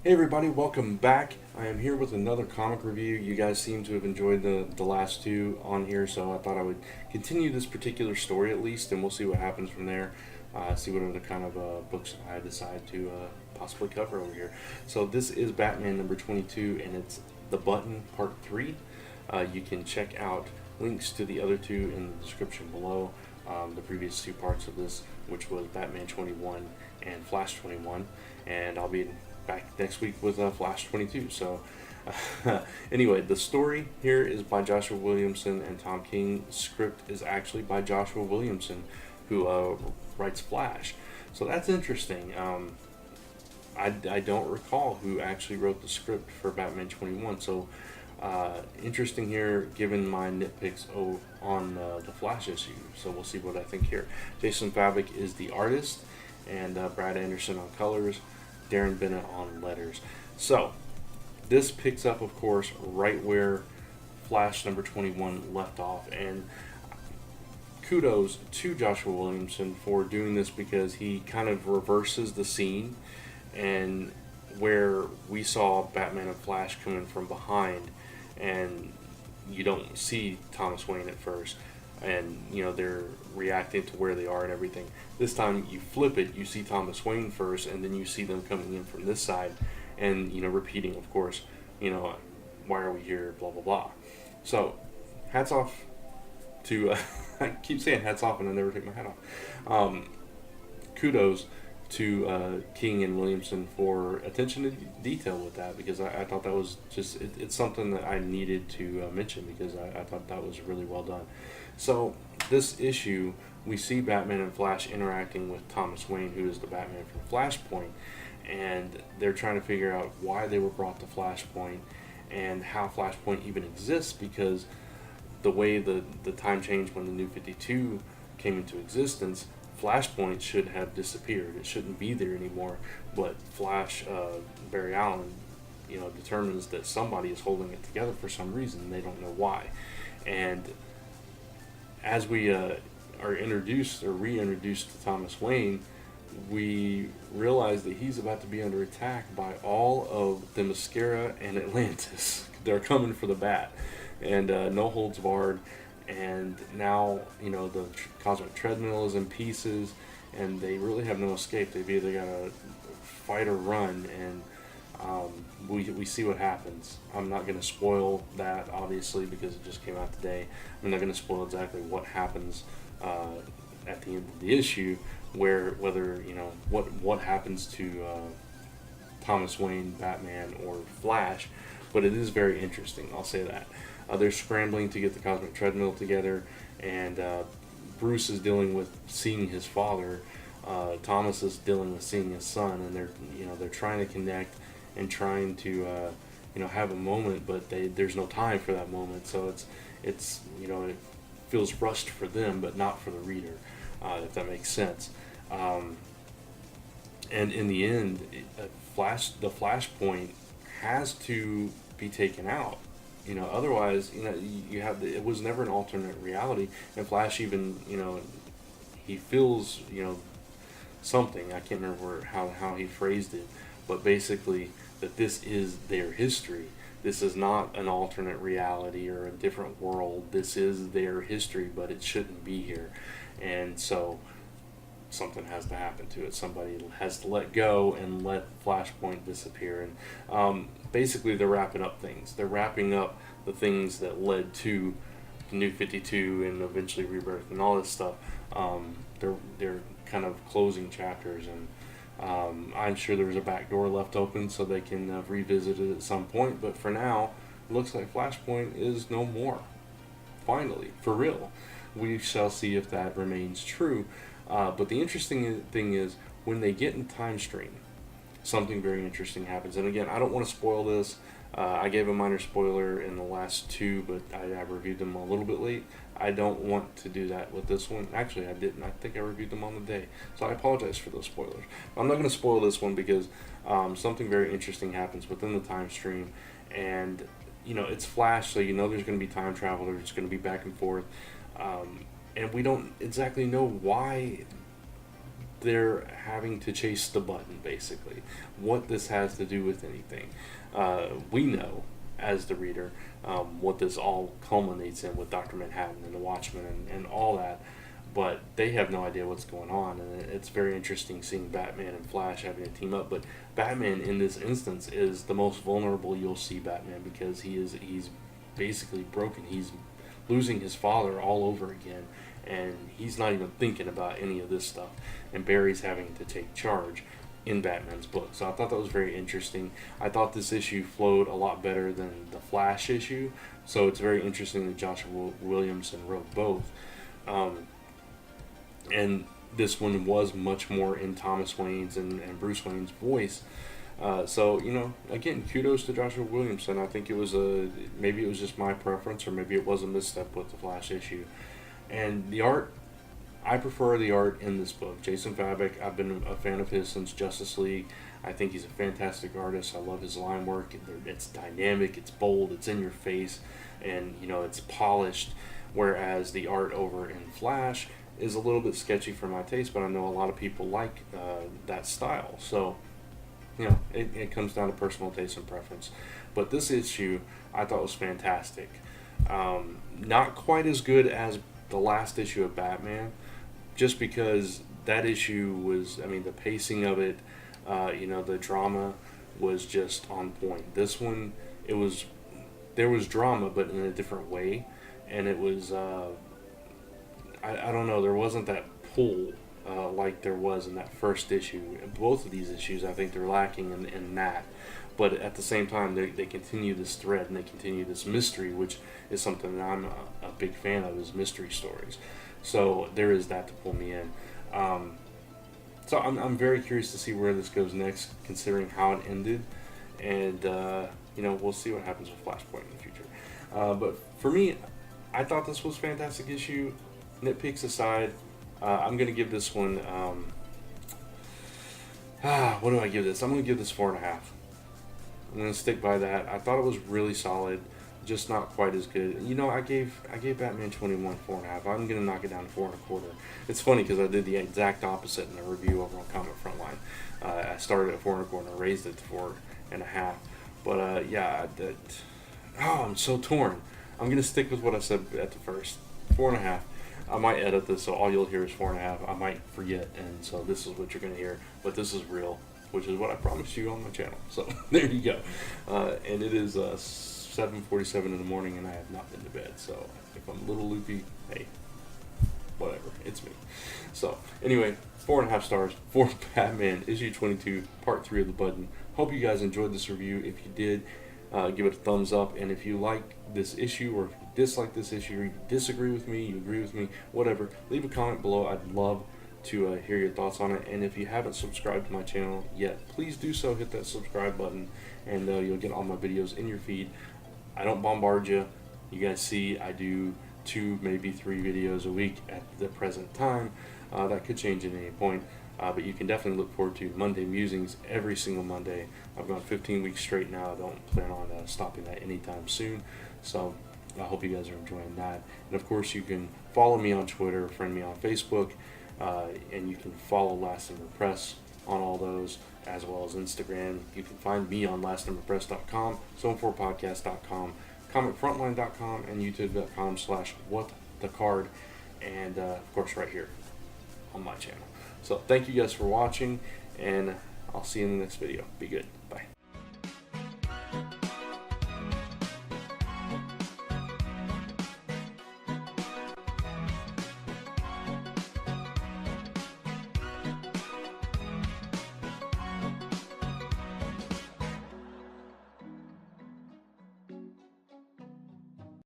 Hey everybody, welcome back. I am here with another comic review. You guys seem to have enjoyed the last two on here, so I thought I would continue this particular story at least, and we'll see what happens from there. See what other kind of books I decide to possibly cover over here. So this is Batman number 22, and it's The Button Part 3. You can check out links to the other two in the description below. The previous two parts of this, which was Batman 21 and Flash 21, and I'll be back next week with Flash 22. So, anyway, the story here is by Joshua Williamson and Tom King. Script is actually by Joshua Williamson, who writes Flash. So that's interesting. I don't recall who actually wrote the script for Batman 21. So, interesting here, given my nitpicks on the Flash issue. So we'll see what I think here. Jason Fabok is the artist, and Brad Anderson on colors. Darren Bennett on letters. So, this picks up, of course, right where Flash number 21 left off. And kudos to Joshua Williamson for doing this because he kind of reverses the scene. And where we saw Batman and Flash coming from behind, and you don't see Thomas Wayne at first, and they're reacting to where they are and everything. This time you flip it, you see Thomas Wayne first, and then you see them coming in from this side, and repeating, of course, why are we here, blah blah blah. So hats off to I keep saying hats off and I never take my hat off. Kudos to King and Williamson for attention to detail with that, because I thought that was just it's something that I needed to mention, because I thought that was really well done. So this issue, we see Batman and Flash interacting with Thomas Wayne, who is the Batman from Flashpoint, and they're trying to figure out why they were brought to Flashpoint and how Flashpoint even exists, because the way the time changed when the New 52 came into existence, Flashpoint should have disappeared. It shouldn't be there anymore. But Flash, Barry Allen, determines that somebody is holding it together for some reason. They don't know why. And as we are introduced or reintroduced to Thomas Wayne, we realize that he's about to be under attack by all of the Mascara and Atlantis. They're coming for the bat, and no holds barred. And now, the cosmic treadmill is in pieces, and they really have no escape. They've either got to fight or run, and we see what happens. I'm not going to spoil that, obviously, because it just came out today. I'm not going to spoil exactly what happens at the end of the issue, what happens to Thomas Wayne, Batman, or Flash, but it is very interesting, I'll say that. They're scrambling to get the cosmic treadmill together, and Bruce is dealing with seeing his father. Thomas is dealing with seeing his son, and they're trying to connect and trying to have a moment, but there's no time for that moment. So it feels rushed for them, but not for the reader, if that makes sense. And in the end, the Flashpoint has to be taken out. Otherwise, you have it was never an alternate reality. And Flash even, he feels, something. I can't remember how he phrased it, but basically that this is their history. This is not an alternate reality or a different world. This is their history, but it shouldn't be here. And so something has to happen to it. Somebody has to let go and let Flashpoint disappear. And basically, they're wrapping up things. They're wrapping up the things that led to the New 52 and eventually Rebirth and all this stuff. They're kind of closing chapters, and I'm sure there's a back door left open so they can revisit it at some point. But for now, it looks like Flashpoint is no more. Finally, for real. We shall see if that remains true. But the interesting thing is, when they get in time stream, something very interesting happens. And again, I don't want to spoil this. I gave a minor spoiler in the last two, but I reviewed them a little bit late. I don't want to do that with this one. Actually, I didn't. I think I reviewed them on the day. So I apologize for those spoilers. I'm not going to spoil this one because something very interesting happens within the time stream. And, it's Flash, so there's going to be time travel. There's going to be back and forth. And we don't exactly know why they're having to chase the button, basically. What this has to do with anything. We know, as the reader, what this all culminates in with Dr. Manhattan and the Watchmen and all that, but they have no idea what's going on, and it's very interesting seeing Batman and Flash having to team up. But Batman in this instance is the most vulnerable you'll see Batman, because he's basically broken. He's losing his father all over again, and he's not even thinking about any of this stuff, and Barry's having to take charge in Batman's book. So I thought that was very interesting. I thought this issue flowed a lot better than the Flash issue, so it's very interesting that Joshua Williamson wrote both. And this one was much more in Thomas Wayne's and Bruce Wayne's voice. So, again, kudos to Joshua Williamson. I think maybe it was just my preference, or maybe it was a misstep with the Flash issue. And the art, I prefer the art in this book. Jason Fabok, I've been a fan of his since Justice League. I think he's a fantastic artist. I love his line work. It's dynamic, it's bold, it's in your face, and, it's polished. Whereas the art over in Flash is a little bit sketchy for my taste, but I know a lot of people like that style. So, it comes down to personal taste and preference. But this issue I thought was fantastic. Not quite as good as the last issue of Batman, just because that issue was, the pacing of it, the drama was just on point. This one, there was drama, but in a different way, and it was, I don't know, there wasn't that pull like there was in that first issue. Both of these issues, I think they're lacking in that. But at the same time, they continue this thread, and they continue this mystery, which is something that I'm a big fan of, is mystery stories. So there is that to pull me in. So I'm very curious to see where this goes next, considering how it ended. And, we'll see what happens with Flashpoint in the future. But for me, I thought this was a fantastic issue. Nitpicks aside, I'm going to give this one, what do I give this? I'm going to give this 4.5. I'm going to stick by that. I thought it was really solid, just not quite as good. I gave Batman 21 4.5. I'm going to knock it down to 4.25. It's funny because I did the exact opposite in the review over on Comic Frontline. I started at 4.25 and raised it to 4.5. But I'm so torn. I'm going to stick with what I said at the first. 4.5. I might edit this so all you'll hear is 4.5. I might forget, and so this is what you're going to hear. But this is real, which is what I promised you on my channel. So there you go. And it is 7:47 in the morning, and I have not been to bed. So if I'm a little loopy, hey, whatever. It's me. So anyway, 4.5 stars for Batman issue 22, part 3 of the button. Hope you guys enjoyed this review. If you did, give it a thumbs up. And if you like this issue, or if you dislike this issue, or you disagree with me, you agree with me, whatever, leave a comment below. I'd love to hear your thoughts on it. And if you haven't subscribed to my channel yet, please do so. Hit that subscribe button, and you'll get all my videos in your feed. I don't bombard you. You guys see I do 2, maybe 3 videos a week at the present time. That could change at any point, but you can definitely look forward to Monday Musings every single Monday. I've gone 15 weeks straight now. I don't plan on stopping that anytime soon. So I hope you guys are enjoying that. And of course, you can follow me on Twitter, friend me on Facebook, and you can follow Last Ember Press on all those, as well as Instagram. You can find me on lastemberpress.com, zone4podcast.com, comicfrontline.com, and youtube.com/whatthecard, and of course right here on my channel. So thank you guys for watching, and I'll see you in the next video. Be good.